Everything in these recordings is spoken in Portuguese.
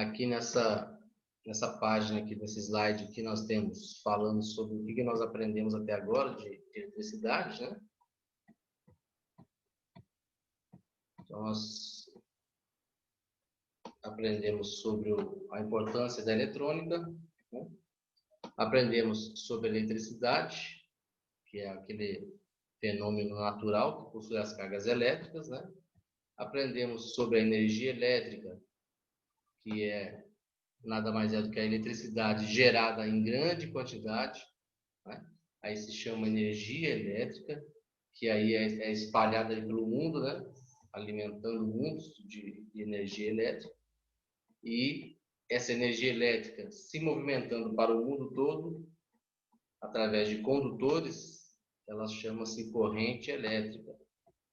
aqui nessa página aqui, nesse slide aqui, nós temos falando sobre o que nós aprendemos até agora de eletricidade, né? Então, nós aprendemos sobre a importância da eletrônica, né? Aprendemos sobre a eletricidade, que é aquele fenômeno natural que possui as cargas elétricas, né? Aprendemos sobre a energia elétrica, que é nada mais é do que a eletricidade gerada em grande quantidade, né? Aí se chama energia elétrica, que aí é espalhada pelo mundo, né? Alimentando mundos de energia elétrica. E essa energia elétrica se movimentando para o mundo todo, através de condutores, ela chama-se corrente elétrica.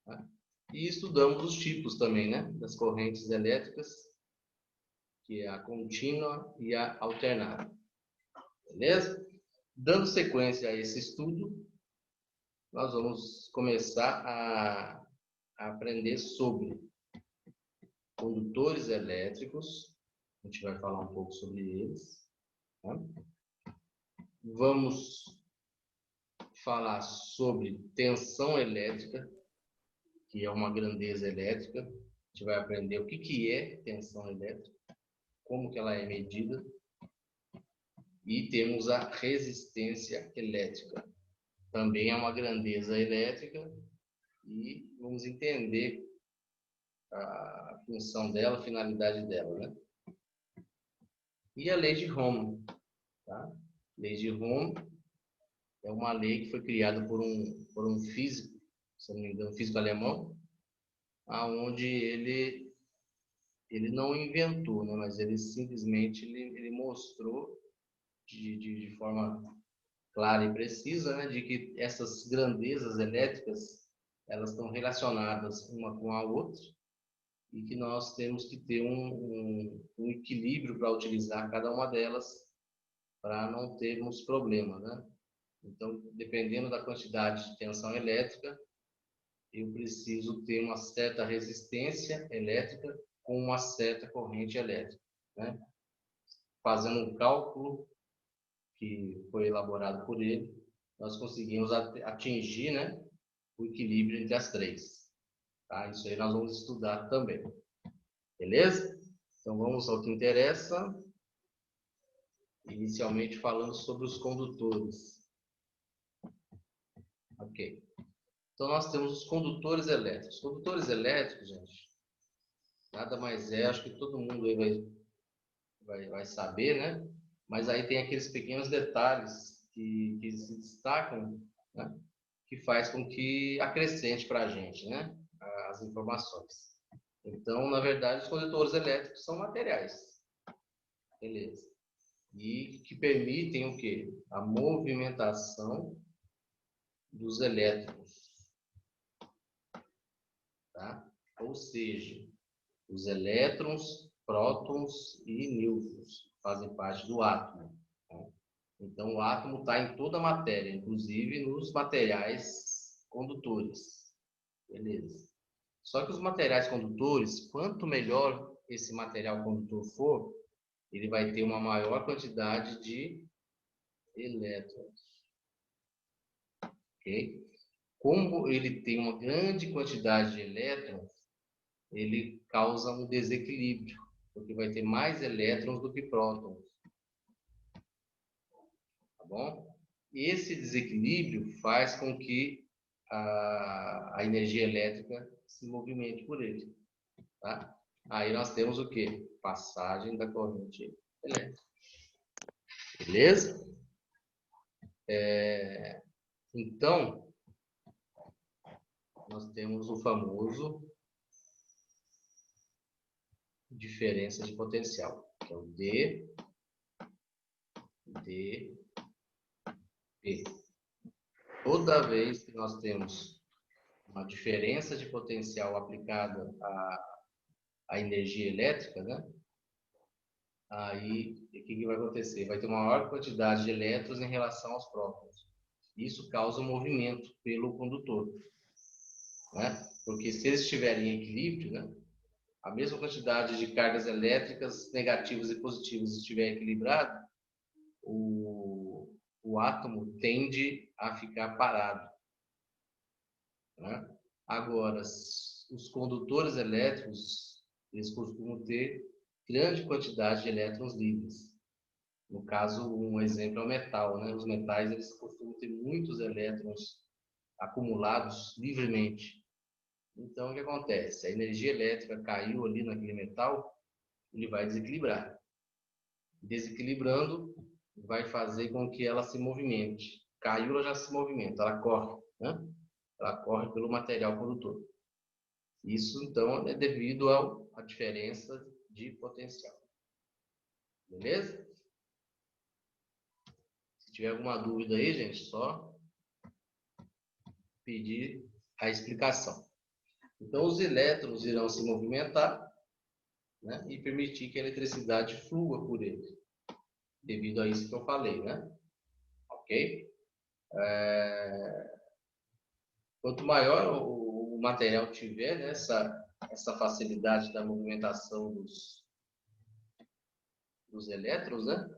Né? E estudamos os tipos também, né? Das correntes elétricas, que é a contínua e a alternada. Beleza? Dando sequência a esse estudo, nós vamos começar a aprender sobre condutores elétricos. A gente vai falar um pouco sobre eles. Tá? Vamos falar sobre tensão elétrica, que é uma grandeza elétrica. A gente vai aprender o que é tensão elétrica, como que ela é medida. E temos a resistência elétrica. Também é uma grandeza elétrica e vamos entender a função dela, a finalidade dela, né? E a lei de Ohm, tá? Lei de Ohm é uma lei que foi criada por um físico, se não me engano, um físico alemão, aonde ele não inventou, né? Mas ele simplesmente ele mostrou de forma clara e precisa, né? De que essas grandezas elétricas elas estão relacionadas uma com a outra e que nós temos que ter um equilíbrio para utilizar cada uma delas para não termos problema, né? Então, dependendo da quantidade de tensão elétrica, eu preciso ter uma certa resistência elétrica com uma certa corrente elétrica, né? Fazendo um cálculo que foi elaborado por ele, nós conseguimos atingir, né, o equilíbrio entre as três. Tá? Isso aí nós vamos estudar também. Beleza? Então vamos ao que interessa. Inicialmente falando sobre os condutores. Ok. Então nós temos os condutores elétricos. Os condutores elétricos, gente, nada mais é, acho que todo mundo aí vai saber, né? Mas aí tem aqueles pequenos detalhes que se destacam, né? Que faz com que acrescente para a gente, né? As informações. Então, na verdade, os condutores elétricos são materiais. Beleza. E que permitem o quê? A movimentação dos elétrons. Tá? Ou seja, os elétrons, prótons e nêutrons fazem parte do átomo. Tá? Então, o átomo está em toda a matéria, inclusive nos materiais condutores. Beleza. Só que os materiais condutores, quanto melhor esse material condutor for, ele vai ter uma maior quantidade de elétrons. Ok? Como ele tem uma grande quantidade de elétrons, ele causa um desequilíbrio, porque vai ter mais elétrons do que prótons. Tá bom? E esse desequilíbrio faz com que a energia elétrica se movimente por ele. Tá? Aí nós temos o quê? Passagem da corrente elétrica. Beleza? Então, nós temos o famoso diferença de potencial, que é o dP. Toda vez que nós temos uma diferença de potencial aplicada à energia elétrica, né? Aí, o que vai acontecer? Vai ter uma maior quantidade de elétrons em relação aos prótons. Isso causa um movimento pelo condutor, né? Porque se eles estiverem em equilíbrio, né? a mesma quantidade de cargas elétricas negativas e positivas estiver equilibrado, o átomo tende a ficar parado, né? Agora, os condutores elétricos, eles costumam ter grande quantidade de elétrons livres. No caso, um exemplo é o metal, né? Os metais, eles costumam ter muitos elétrons acumulados livremente. Então, o que acontece? A energia elétrica caiu ali naquele metal, ele vai desequilibrar. Desequilibrando, vai fazer com que ela se movimente. Caiu, ela já se movimenta, ela corre, né? Ela corre pelo material condutor. Isso, então, é devido à diferença de potencial. Beleza? Se tiver alguma dúvida aí, gente, só pedir a explicação. Então, os elétrons irão se movimentar, né, e permitir que a eletricidade flua por ele, devido a isso que eu falei, né? Ok? Quanto maior o material tiver, né, essa facilidade da movimentação dos elétrons, né?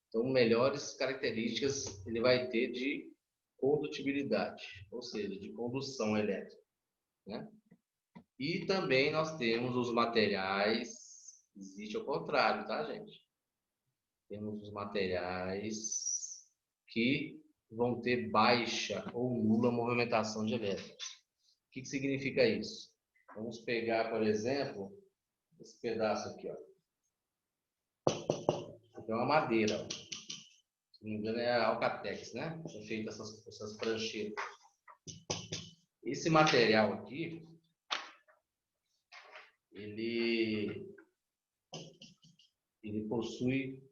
Então, melhores características ele vai ter de condutibilidade, ou seja, de condução elétrica, né? E também nós temos os materiais, existe o contrário, tá, gente? Temos os materiais que vão ter baixa ou nula movimentação de elétrons. O que significa isso? Vamos pegar, por exemplo, esse pedaço aqui, ó. Aqui é uma madeira, ó. Se não me engano é a Alcatex, né? São feitas essas pranchetas. Esse material aqui, ele possui,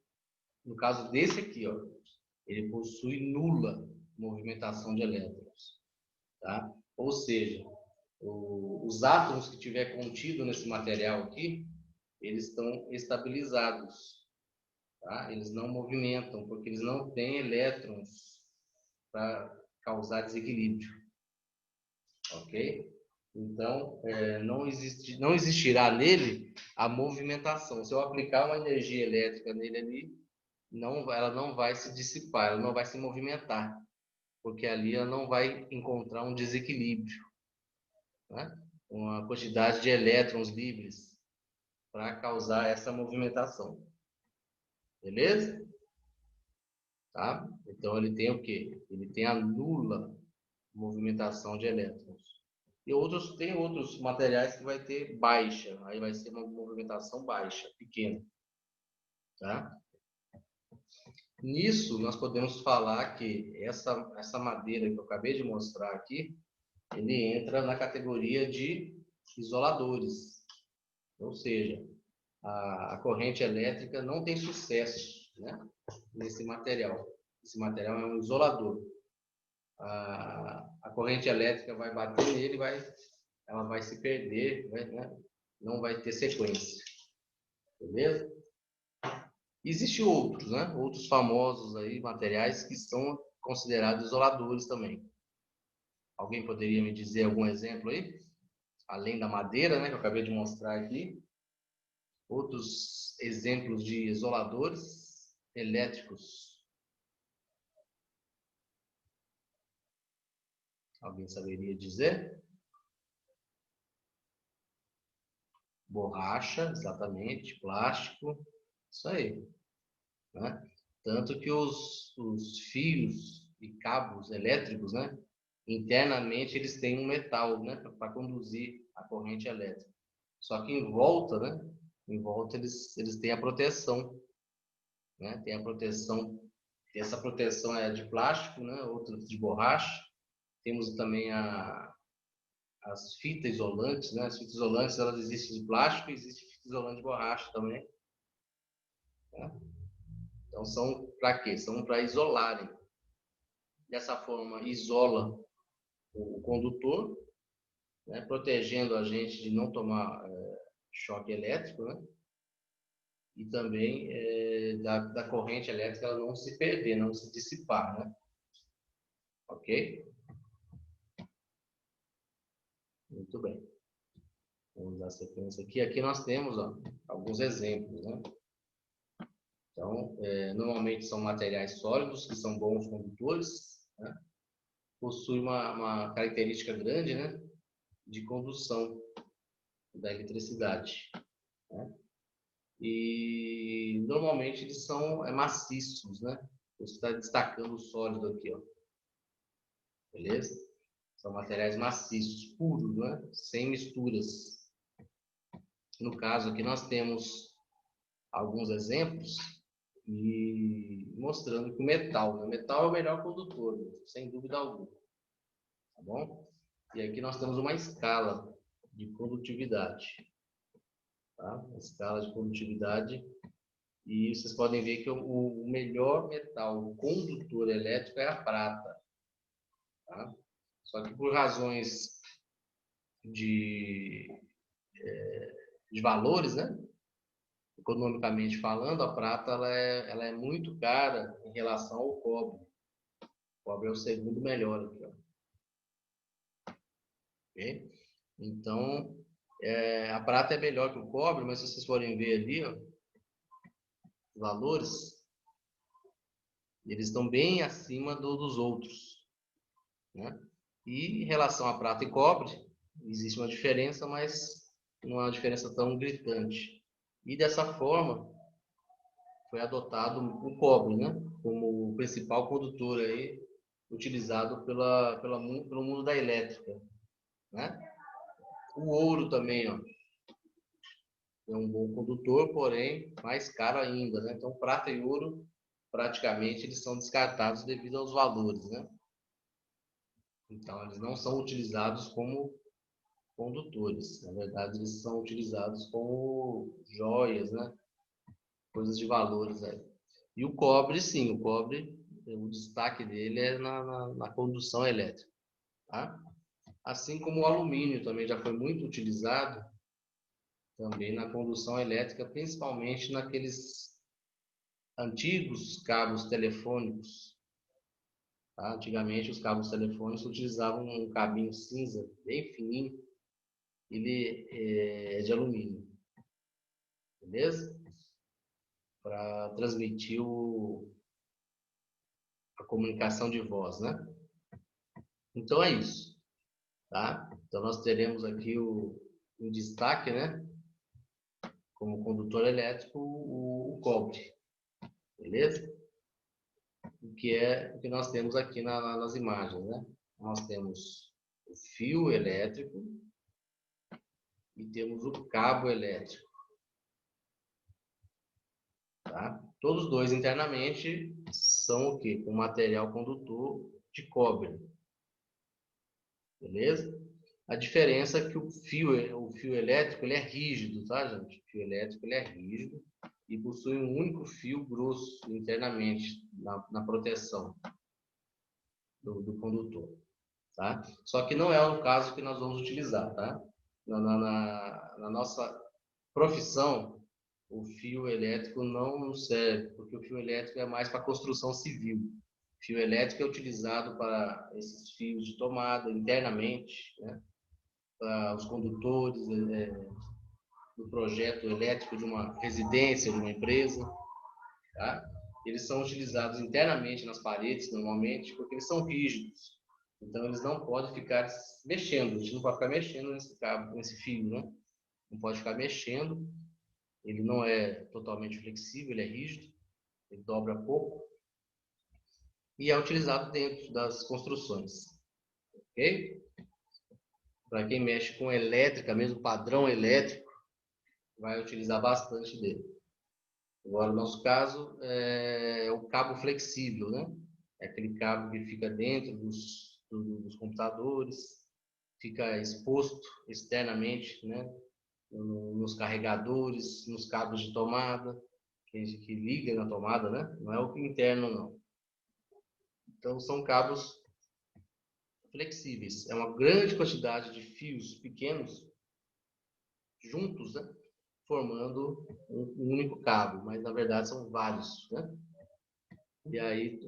no caso desse aqui, ó, ele possui nula movimentação de elétrons, tá? Ou seja, os átomos que tiver contido nesse material aqui, eles estão estabilizados, tá? Eles não movimentam, porque eles não têm elétrons para causar desequilíbrio, ok? Então, não existirá nele a movimentação. Se eu aplicar uma energia elétrica nele ali, ela não vai se dissipar, ela não vai se movimentar, porque ali ela não vai encontrar um desequilíbrio, né? Uma quantidade de elétrons livres para causar essa movimentação. Beleza? Tá? Então ele tem o quê? Ele tem a nula movimentação de elétrons. E tem outros materiais que vai ter baixa, aí vai ser uma movimentação baixa, pequena. Tá? Nisso, nós podemos falar que essa madeira que eu acabei de mostrar aqui, ele entra na categoria de isoladores. Ou seja, a corrente elétrica não tem sucesso, né, nesse material. Esse material é um isolador. A corrente elétrica vai bater nele, ela vai se perder, né, não vai ter sequência. Beleza? Existem outros, né? Outros famosos aí, materiais que são considerados isoladores também. Alguém poderia me dizer algum exemplo aí? Além da madeira, né, que eu acabei de mostrar aqui. Outros exemplos de isoladores elétricos. Alguém saberia dizer? Borracha, exatamente, plástico, isso aí, né? Tanto que os fios e cabos elétricos, né, internamente eles têm um metal, né, para conduzir a corrente elétrica. Só que em volta, né, em volta eles têm a proteção, né? Tem a proteção, essa proteção é de plástico, né, outra de borracha. Temos também as fitas isolantes, né? As fitas isolantes, elas existem de plástico e existe fita isolante de borracha também, né? Então são para quê? São para isolarem. Dessa forma isola o condutor, né? Protegendo a gente de não tomar choque elétrico, né? E também da corrente elétrica ela não se perder, não se dissipar, né? Ok? Muito bem. Vamos dar sequência aqui. Aqui nós temos, ó, alguns exemplos, né? Então, normalmente são materiais sólidos, que são bons condutores, né? Possui uma característica grande, né, de condução da eletricidade, né? E normalmente eles são maciços, né? Você está destacando o sólido aqui, ó. Beleza? São materiais maciços, puros, né? Sem misturas. No caso aqui nós temos alguns exemplos e mostrando que o metal, né? O metal é o melhor condutor, sem dúvida alguma. Tá bom? E aqui nós temos uma escala de condutividade. Tá? Uma escala de condutividade. E vocês podem ver que o melhor metal condutor elétrico é a prata. Tá? Só que por razões de valores, né? Economicamente falando, a prata ela é muito cara em relação ao cobre. O cobre é o segundo melhor aqui, ó. Okay? Então, a prata é melhor que o cobre, mas se vocês forem ver ali, ó, os valores, eles estão bem acima dos outros, né? E em relação a prata e cobre, existe uma diferença, mas não é uma diferença tão gritante. E dessa forma, foi adotado o cobre, né, como o principal condutor aí, utilizado pelo mundo da elétrica, né? O ouro também, ó, é um bom condutor, porém mais caro ainda, né? Então prata e ouro praticamente eles são descartados devido aos valores, né? Então eles não são utilizados como condutores, na verdade eles são utilizados como joias, né? Coisas de valores aí. E o cobre, sim, o cobre, o destaque dele é na condução elétrica, tá? Assim como o alumínio também já foi muito utilizado também na condução elétrica, principalmente naqueles antigos cabos telefônicos. Tá? Antigamente os cabos telefônicos utilizavam um cabinho cinza bem fininho, ele é de alumínio, beleza? Para transmitir a comunicação de voz, né? Então é isso, tá? Então nós teremos aqui o destaque, né? Como condutor elétrico, o cobre, beleza? O que nós temos aqui nas imagens, né? Nós temos o fio elétrico e temos o cabo elétrico, tá? Todos dois internamente são o quê? Com material condutor de cobre, beleza? A diferença é que o fio elétrico ele é rígido, tá, gente? O fio elétrico ele é rígido e possui um único fio grosso internamente na proteção do condutor, tá? Só que não é o caso que nós vamos utilizar, tá? Na nossa profissão, o fio elétrico não serve, porque o fio elétrico é mais para construção civil. O fio elétrico é utilizado para esses fios de tomada internamente, né? Para os condutores do projeto elétrico de uma residência, de uma empresa, tá? Eles são utilizados internamente nas paredes, normalmente, porque eles são rígidos. Então, eles não podem ficar mexendo. A gente não pode ficar mexendo nesse cabo, nesse fio, né? Não pode ficar mexendo. Ele não é totalmente flexível, ele é rígido. Ele dobra pouco. E é utilizado dentro das construções. Ok? Para quem mexe com elétrica, mesmo padrão elétrico, vai utilizar bastante dele. Agora, no nosso caso, é o cabo flexível, né? É aquele cabo que fica dentro dos computadores, fica exposto externamente, né? Nos carregadores, nos cabos de tomada, que liga na tomada, né? Não é o interno, não. Então, são cabos flexíveis. É uma grande quantidade de fios pequenos juntos, né? Formando um único cabo, mas na verdade são vários, né? E aí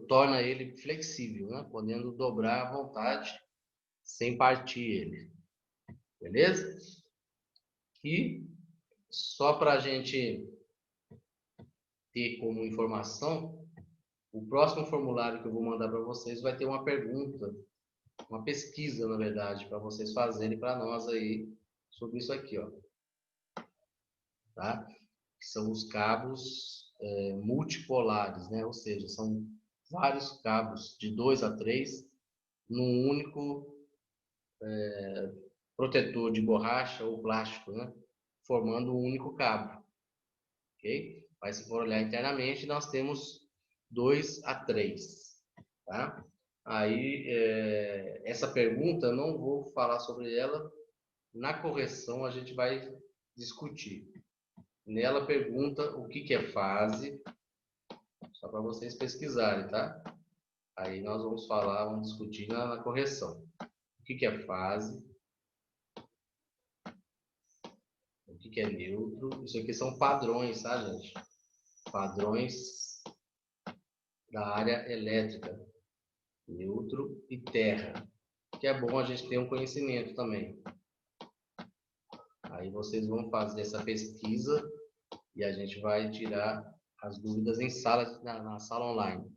torna ele flexível, né? Podendo dobrar à vontade sem partir ele, beleza? E só para a gente ter como informação, o próximo formulário que eu vou mandar para vocês vai ter uma pergunta, uma pesquisa, na verdade, para vocês fazerem para nós aí sobre isso aqui, ó. Tá? Que são os cabos multipolares, né? Ou seja, são vários cabos de 2 a 3 num único protetor de borracha ou plástico, né? Formando um único cabo, ok? Mas se for olhar internamente, nós temos 2 a 3, tá? Aí, essa pergunta, eu não vou falar sobre ela, na correção a gente vai discutir. Nela pergunta o que é fase, só para vocês pesquisarem, tá? Aí nós vamos falar, vamos discutir na correção. O que é fase, o que é neutro. Isso aqui são padrões, tá, gente? Padrões da área elétrica, neutro e terra. Que é bom a gente ter um conhecimento também. Aí vocês vão fazer essa pesquisa e a gente vai tirar as dúvidas em sala, na sala online.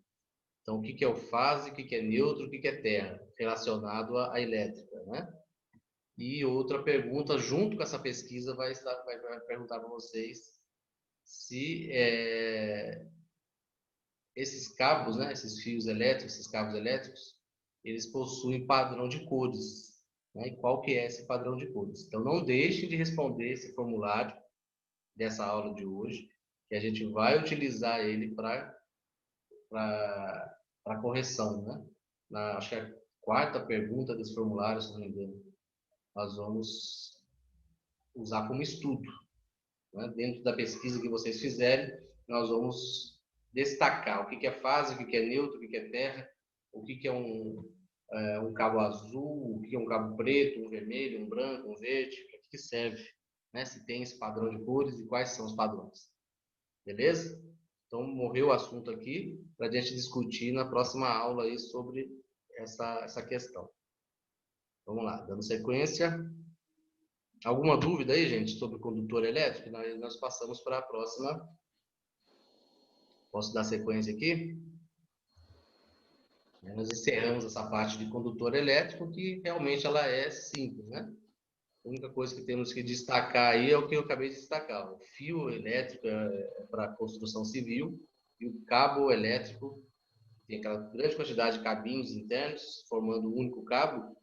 Então, o que é o fase, o que é neutro, o que é terra, relacionado à elétrica, né? E outra pergunta, junto com essa pesquisa, vai perguntar para vocês se esses cabos, né, esses fios elétricos, esses cabos elétricos, eles possuem padrão de cores, né? E qual que é esse padrão de cores? Então, não deixe de responder esse formulário dessa aula de hoje, que a gente vai utilizar ele para correção, né? Acho que é a quarta pergunta desse formulário, se não me engano, nós vamos usar como estudo, né? Dentro da pesquisa que vocês fizerem, nós vamos destacar o que é fase, o que é neutro, o que é terra, o que é um cabo azul, o que é um cabo preto, um vermelho, um branco, um verde, para que serve, né? Se tem esse padrão de cores e quais são os padrões. Beleza? Então, morreu o assunto aqui para a gente discutir na próxima aula aí sobre essa questão. Vamos lá, dando sequência. Alguma dúvida aí, gente, sobre o condutor elétrico? Nós passamos para a próxima. Posso dar sequência aqui? Nós encerramos essa parte de condutor elétrico, que realmente ela é simples, né? A única coisa que temos que destacar aí é o que eu acabei de destacar. O fio elétrico é para construção civil e o cabo elétrico tem aquela grande quantidade de cabinhos internos formando um único cabo,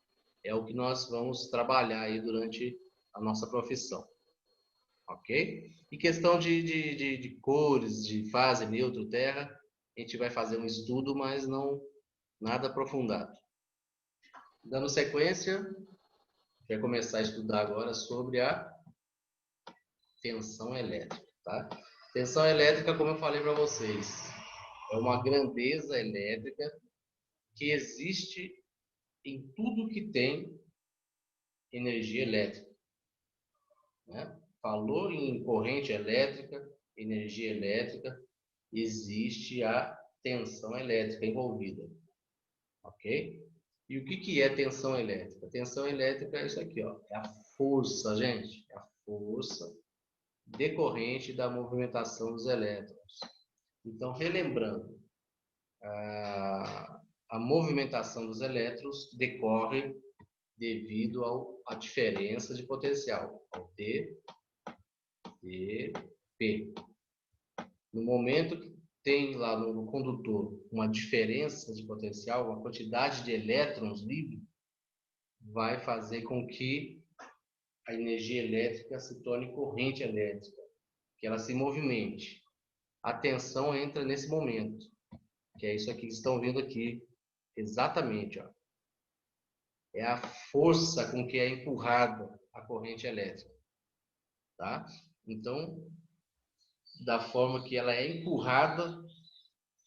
é o que nós vamos trabalhar aí durante a nossa profissão. Ok? E questão de cores, de fase, neutro, terra, a gente vai fazer um estudo, mas não nada aprofundado. Dando sequência, vai começar a estudar agora sobre a tensão elétrica, tá? Tensão elétrica, como eu falei para vocês, é uma grandeza elétrica que existe em tudo que tem energia elétrica, né? Falou em corrente elétrica, energia elétrica, existe a tensão elétrica envolvida, ok? E o que é tensão elétrica? Tensão elétrica é isso aqui, ó, é a força, gente, é a força decorrente da movimentação dos elétrons. Então, relembrando, a movimentação dos elétrons decorre devido à diferença de potencial, ao T, T, P. No momento que tem lá no condutor uma diferença de potencial, uma quantidade de elétrons livres, vai fazer com que a energia elétrica se torne corrente elétrica, que ela se movimente. A tensão entra nesse momento, que é isso aqui que estão vendo aqui, exatamente, ó. É a força com que é empurrada a corrente elétrica, tá? Então, da forma que ela é empurrada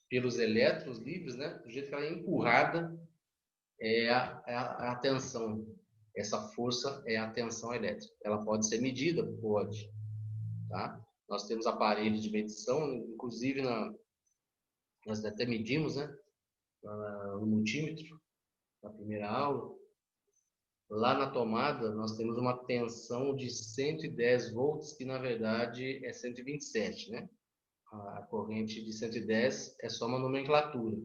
pelos elétrons livres, né? Do jeito que ela é empurrada, é a tensão. Essa força é a tensão elétrica. Ela pode ser medida? Pode, tá? Nós temos aparelhos de medição, inclusive nós até medimos, né? No multímetro, na primeira aula. Lá na tomada, nós temos uma tensão de 110 volts, que na verdade é 127, né? A corrente de 110 é só uma nomenclatura,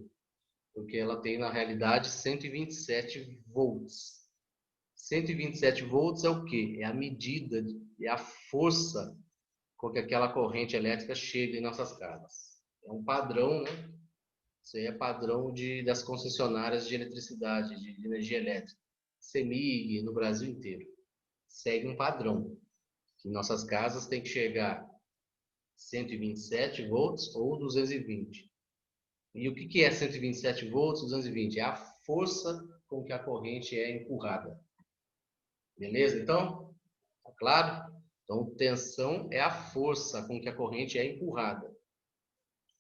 porque ela tem na realidade 127 volts. 127 volts é o quê? É a medida, é a força com que aquela corrente elétrica chega em nossas casas. É um padrão, né? Isso aí é padrão das concessionárias de eletricidade, de energia elétrica. CEMIG, no Brasil inteiro. Segue um padrão. Que nossas casas têm que chegar 127 volts ou 220. E o que é 127 volts, 220? É a força com que a corrente é empurrada. Beleza? Então, tá claro? Então, tensão é a força com que a corrente é empurrada.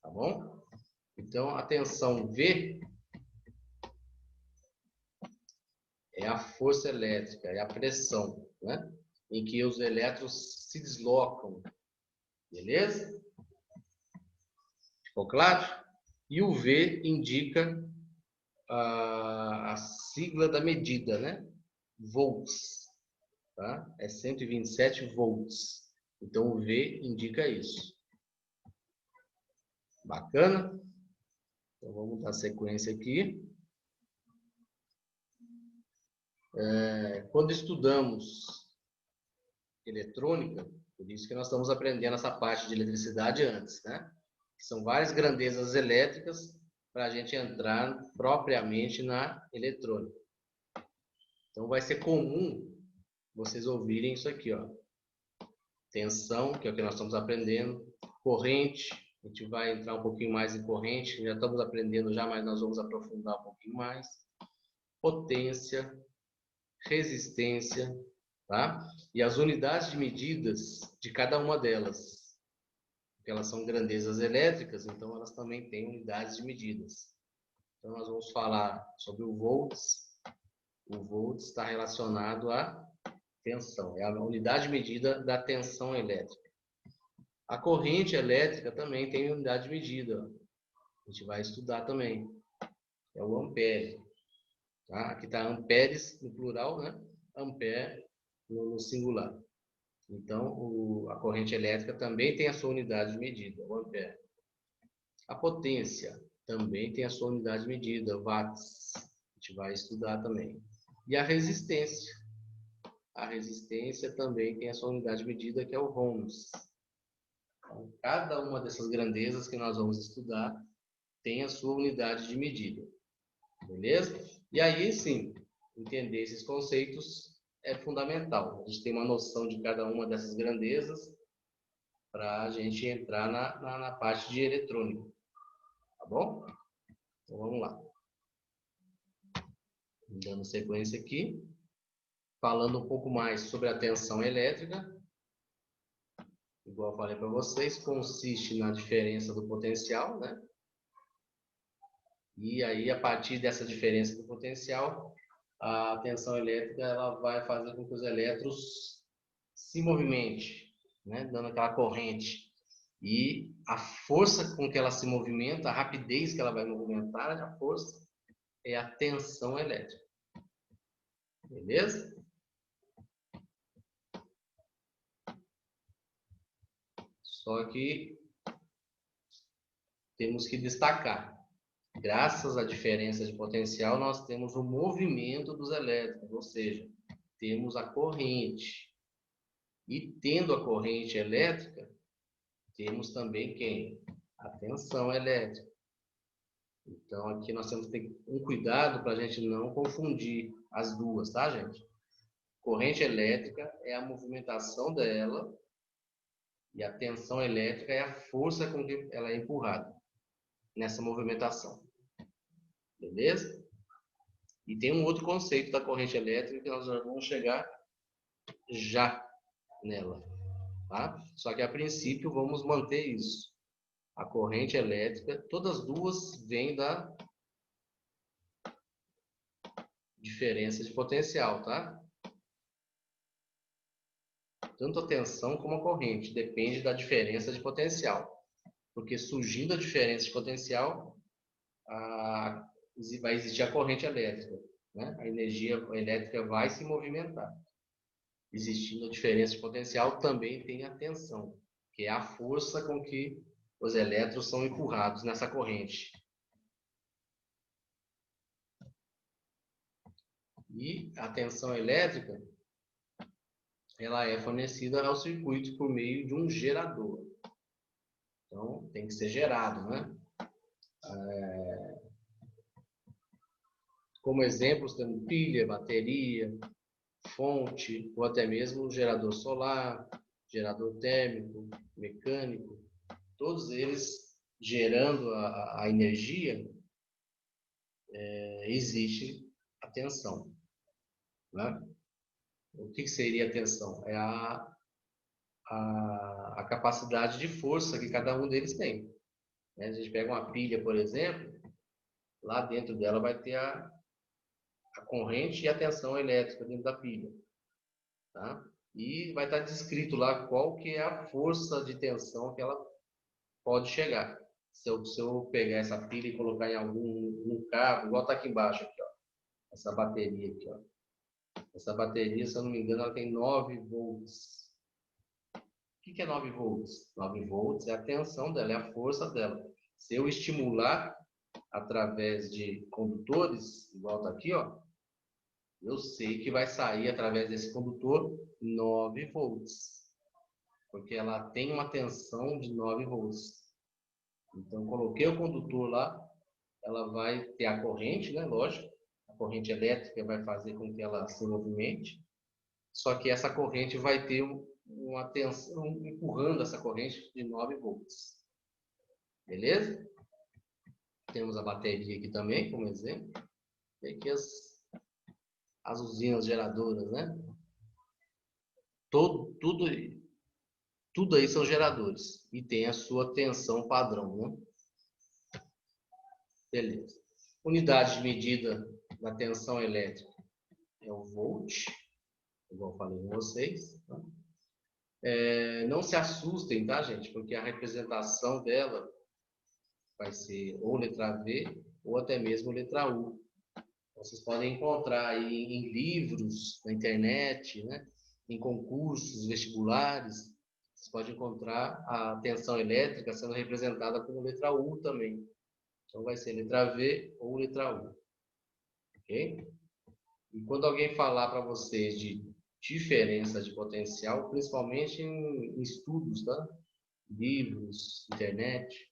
Tá bom? Então, a tensão V é a força elétrica, é a pressão, né? Em que os elétrons se deslocam. Beleza? Ficou claro? E o V indica a sigla da medida, né? Volts. Tá? É 127 volts. Então, o V indica isso. Bacana? Então, vamos dar sequência aqui. Quando estudamos eletrônica, por isso que nós estamos aprendendo essa parte de eletricidade antes, né? São várias grandezas elétricas para a gente entrar propriamente na eletrônica. Então, vai ser comum vocês ouvirem isso aqui, ó. Tensão, que é o que nós estamos aprendendo. Corrente, a gente vai entrar um pouquinho mais em corrente, já estamos aprendendo já, mas nós vamos aprofundar um pouquinho mais. Potência, resistência, tá? E as unidades de medidas de cada uma delas. Porque elas são grandezas elétricas, então elas também têm unidades de medidas. Então nós vamos falar sobre o volts. O volts está relacionado à tensão, é a unidade de medida da tensão elétrica. A corrente elétrica também tem unidade de medida. A gente vai estudar também. É o ampere. Tá? Aqui está amperes no plural, né? Ampere no singular. Então, a corrente elétrica também tem a sua unidade de medida, o ampere. A potência também tem a sua unidade de medida, watts. A gente vai estudar também. E a resistência. A resistência também tem a sua unidade de medida, que é o ohms. Então, cada uma dessas grandezas que nós vamos estudar tem a sua unidade de medida. Beleza? E aí, sim, entender esses conceitos é fundamental. A gente tem uma noção de cada uma dessas grandezas para a gente entrar na parte de eletrônica. Tá bom? Então, vamos lá. Dando sequência aqui. Falando um pouco mais sobre a tensão elétrica. Igual eu falei para vocês, consiste na diferença do potencial, né? E aí, a partir dessa diferença do potencial, a tensão elétrica ela vai fazer com que os elétrons se movimentem, né? Dando aquela corrente. E a força com que ela se movimenta, a rapidez que ela vai movimentar, a força, é a tensão elétrica. Beleza? Só que temos que destacar. Graças à diferença de potencial, nós temos o movimento dos elétrons, ou seja, temos a corrente. E tendo a corrente elétrica, temos também quem? A tensão elétrica. Então, aqui nós temos que ter um cuidado para a gente não confundir as duas, tá, gente? Corrente elétrica é a movimentação dela e a tensão elétrica é a força com que ela é empurrada nessa movimentação. Beleza? E tem um outro conceito da corrente elétrica que nós já vamos chegar já nela. Tá? Só que a princípio vamos manter isso. A corrente elétrica, todas as duas vêm da diferença de potencial, tá? Tanto a tensão como a corrente depende da diferença de potencial. Porque surgindo a diferença de potencial, vai existir a corrente elétrica. né? A energia elétrica vai se movimentar. Existindo a diferença de potencial, também tem a tensão, que é a força com que os elétrons são empurrados nessa corrente. E a tensão elétrica, ela é fornecida ao circuito por meio de um gerador. Então, tem que ser gerado, né? Como exemplos, temos pilha, bateria, fonte, ou até mesmo gerador solar, gerador térmico, mecânico. Todos eles gerando a energia, existe a tensão, né? O que seria a tensão? É a capacidade de força que cada um deles tem. A gente pega uma pilha, por exemplo, lá dentro dela vai ter a corrente e a tensão elétrica dentro da pilha. Tá? E vai estar descrito lá qual que é a força de tensão que ela pode chegar. Se eu pegar essa pilha e colocar em algum cabo, igual está aqui embaixo, aqui, ó, essa bateria aqui, ó. Essa bateria, se eu não me engano, ela tem 9 volts. O que é 9 volts? 9 volts é a tensão dela, é a força dela. Se eu estimular através de condutores, igual está aqui, ó, eu sei que vai sair através desse condutor 9 volts. Porque ela tem uma tensão de 9 volts. Então, coloquei o condutor lá, ela vai ter a corrente, né? Lógico. A corrente elétrica vai fazer com que ela se movimente. Só que essa corrente vai ter uma tensão empurrando essa corrente de 9 volts. Beleza? Temos a bateria aqui também, como exemplo. E aqui as usinas geradoras, né? Tudo aí são geradores. E tem a sua tensão padrão, né? Beleza. Unidade de medida da tensão elétrica é o volt, igual eu falei com vocês. Tá? Não se assustem, tá, gente? Porque a representação dela vai ser ou letra V ou até mesmo letra U. Vocês podem encontrar aí em livros, na internet, né? Em concursos vestibulares, vocês podem encontrar a tensão elétrica sendo representada como letra U também. Então vai ser letra V ou letra U. Ok? E quando alguém falar para vocês de diferença de potencial, principalmente em estudos, tá? Livros, internet,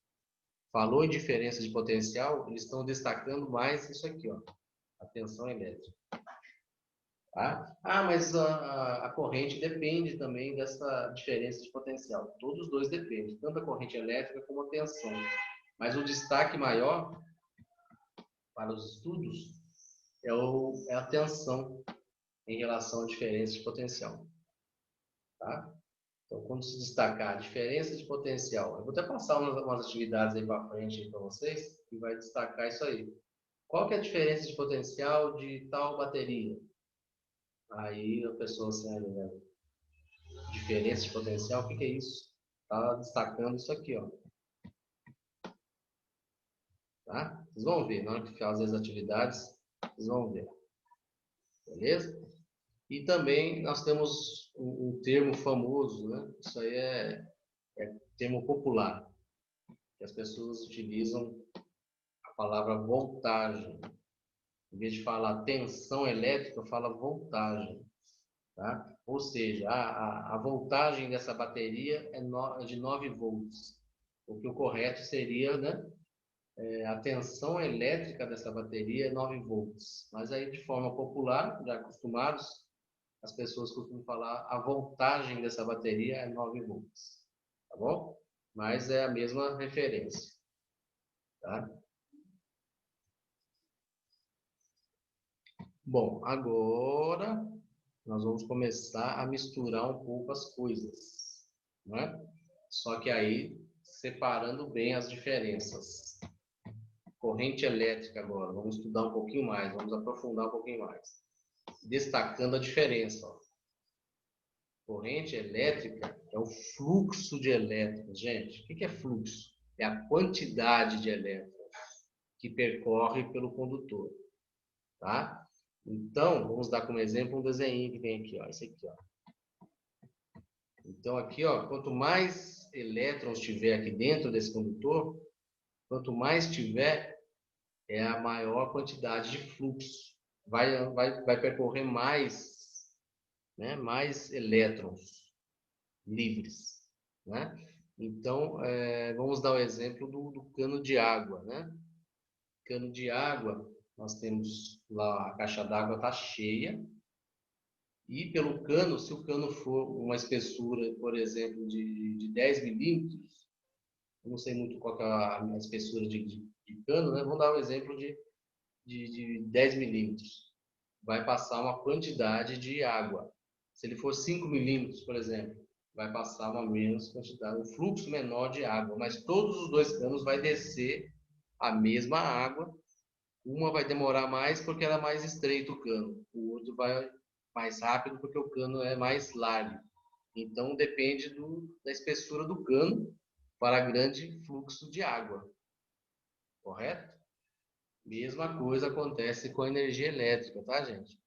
falou em diferença de potencial, eles estão destacando mais isso aqui, ó, a tensão elétrica. Tá? Mas a corrente depende também dessa diferença de potencial. Todos os dois dependem, tanto a corrente elétrica como a tensão. Mas o destaque maior para os estudos é a tensão em relação à diferença de potencial. Tá? Então, quando se destacar a diferença de potencial, eu vou até passar umas atividades aí para frente para vocês, que vai destacar isso aí. Qual que é a diferença de potencial de tal bateria? Aí a pessoa assim, né? Diferença de potencial, o que é isso? Está destacando isso aqui, ó. Tá? Vocês vão ver, na hora que fazer as atividades, vocês vão ver. Beleza? E também nós temos um termo famoso, né? Isso aí é termo popular, que as pessoas utilizam a palavra voltagem. Em vez de falar tensão elétrica, fala voltagem. Tá? Ou seja, a voltagem dessa bateria é de 9 volts. O que o correto seria, né? A tensão elétrica dessa bateria é 9 volts. Mas aí, de forma popular, já acostumados, as pessoas costumam falar a voltagem dessa bateria é 9 volts. Tá bom? Mas é a mesma referência. Tá? Bom, agora nós vamos começar a misturar um pouco as coisas, não é? Só que aí separando bem as diferenças. Corrente elétrica agora, vamos estudar um pouquinho mais, vamos aprofundar um pouquinho mais. Destacando a diferença. Ó. Corrente elétrica é o fluxo de elétrons. Gente, o que é fluxo? É a quantidade de elétrons que percorre pelo condutor. Tá? Então, vamos dar como exemplo um desenho que tem aqui, ó, esse aqui, ó. Então, aqui, ó, quanto mais elétrons tiver aqui dentro desse condutor, quanto mais tiver, é a maior quantidade de fluxo. Vai percorrer mais, né, mais elétrons livres, né? Então, vamos dar o exemplo do cano de água, né? Cano de água, nós temos lá, a caixa d'água está cheia, e pelo cano, se o cano for uma espessura, por exemplo, de 10 milímetros, eu não sei muito qual que é a espessura de cano, né? Vamos dar um exemplo de 10 milímetros. Vai passar uma quantidade de água. Se ele for 5 milímetros, por exemplo, vai passar uma menos quantidade, um fluxo menor de água, mas todos os dois canos vai descer a mesma água. Uma vai demorar mais porque ela é mais estreito o cano, o outro vai mais rápido porque o cano é mais largo. Então depende da espessura do cano para grande fluxo de água, correto? Mesma coisa acontece com a energia elétrica, tá, gente?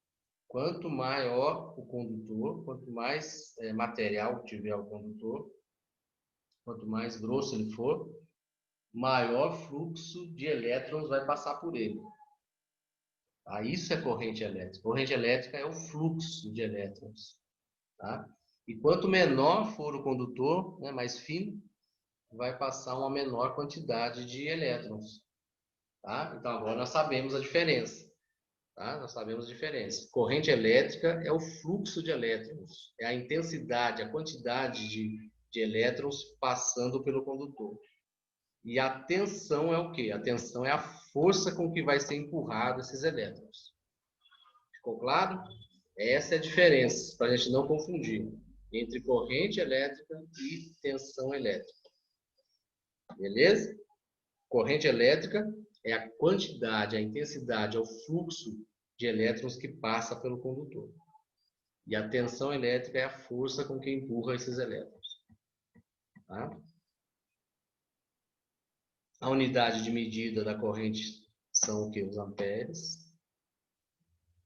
Quanto maior o condutor, quanto mais material tiver o condutor, quanto mais grosso ele for, maior fluxo de elétrons vai passar por ele. Tá? Isso é corrente elétrica. Corrente elétrica é o fluxo de elétrons. Tá? E quanto menor for o condutor, né, mais fino, vai passar uma menor quantidade de elétrons. Tá? Então agora nós sabemos a diferença. Tá? Nós sabemos a diferença. Corrente elétrica é o fluxo de elétrons, é a intensidade, a quantidade de elétrons passando pelo condutor. E a tensão é o quê? A tensão é a força com que vai ser empurrado esses elétrons. Ficou claro? Essa é a diferença, para a gente não confundir entre corrente elétrica e tensão elétrica. Beleza? Corrente elétrica é a quantidade, a intensidade, é o fluxo de elétrons que passa pelo condutor. E a tensão elétrica é a força com que empurra esses elétrons. Tá? A unidade de medida da corrente são o que? Os amperes.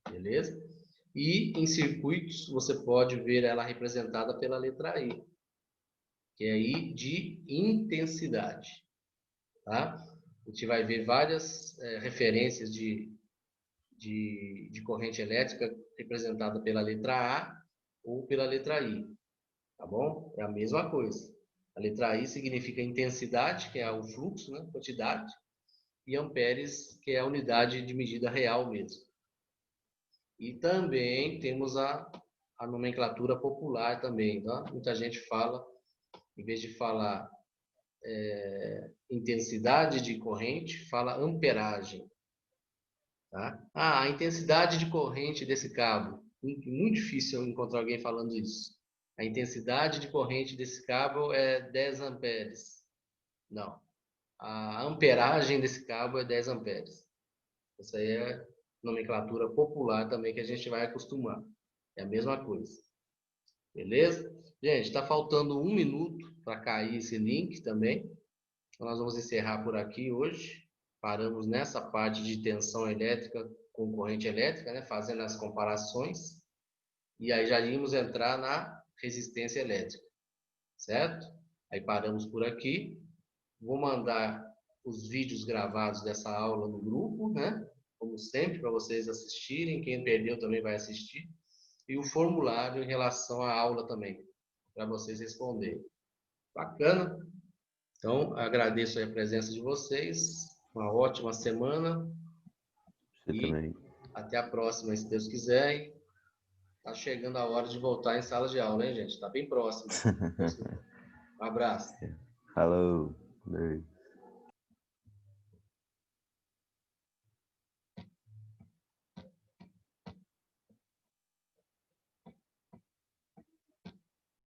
Beleza? E em circuitos você pode ver ela representada pela letra I, que é I de intensidade. Tá? A gente vai ver várias referências de corrente elétrica representada pela letra A ou pela letra I. Tá bom? É a mesma coisa. A letra I significa intensidade, que é o fluxo, né? Quantidade, e amperes, que é a unidade de medida real mesmo. E também temos a nomenclatura popular também. Tá? Muita gente fala, em vez de falar intensidade de corrente, fala amperagem. Tá? Ah, a intensidade de corrente desse cabo. Muito difícil eu encontrar alguém falando isso. A intensidade de corrente desse cabo é 10 amperes. Não. A amperagem desse cabo é 10 amperes. Essa aí é nomenclatura popular também que a gente vai acostumar. É a mesma coisa. Beleza? Gente, está faltando 1 minuto para cair esse link também. Então, nós vamos encerrar por aqui hoje. Paramos nessa parte de tensão elétrica com corrente elétrica, né? Fazendo as comparações. E aí já íamos entrar na resistência elétrica. Certo? Aí paramos por aqui. Vou mandar os vídeos gravados dessa aula no grupo, né? Como sempre, para vocês assistirem. Quem perdeu também vai assistir. E o formulário em relação à aula também, para vocês responderem. Bacana? Então, agradeço a presença de vocês. Uma ótima semana. Você E também. até a próxima, se Deus quiser. Está chegando a hora de voltar em sala de aula, hein, gente? Está bem próximo. Um abraço. Falou. Beijo.